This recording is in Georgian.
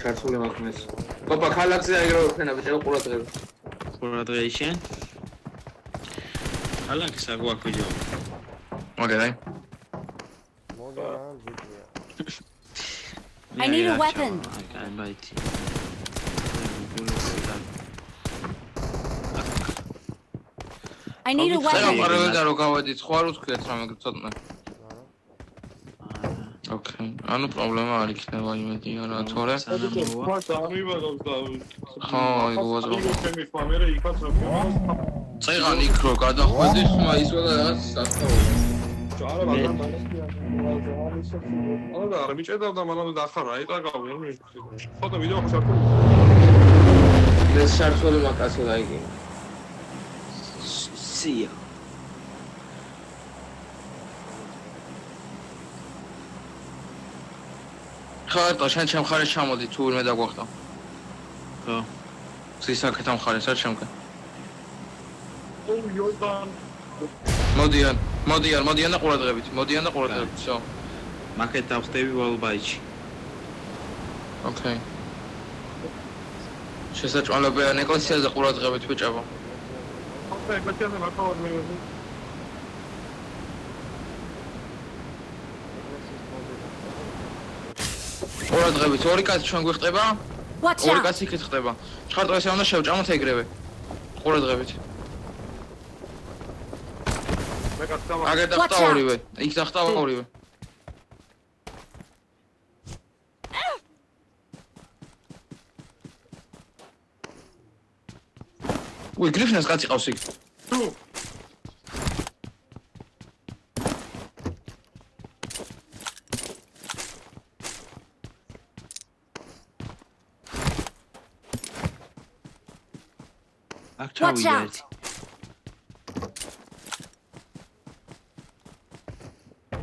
შარცული მაქვს. Ოპა, ქალაქზე აიგროვე ხენა ბიჭო ყურადღება. ყურადღება შენ? ქალაქი საგვაქვიჯო. მოგეдай. I need a weapon. I might. I need a ხა weapon. ყარებდა რომ გავედით, ხო არ უთქვიათ რამე ცოტნე. ოკეი. ანუ პრობლემა არ იქნება იმედი არა, თორე ხო, იგუაზრო. წეღან იქ რო გადახვედი, ხმა ისვა და რაღაც სასწაული. არა, არ მიჭედავდა მანამდე დახარა, იტაკავი, რომ ფოტო ვიდეო ხარ. ეს შარცული მაქვს დაიგი. სია. ხარტო შენ ჩემ ხარეს ჩამოდი თუ ვინმე დაგვახტა. ხო. სისაკეთ ამ ხარეს არ ჩემკენ. იოდან. მოდიან და ყურადღებით. всё. მაკეთ დავხტები ვალბაიჩი. ოკეი. შესაჭვალებიან ეკლესიაზე ყურადღებით ბიჭებო. ოკეი, ბაჭიანე მაქავად მე. ყურადღებით, ორი კაცი ჩვენ გვიხტება? Watch ორი out. კაცი იქით ხტება. ჩხარტო ესე უნდა შევჭამოთ ეგრევე. ყურადღებით. მე გასწავლა. აგერ Watch დახტა out. ორივე. იქ დახტა ორივე. უი, გრიფინას კაცი ყავს იქ. აქ Watch ჩავიდე out. ერთი.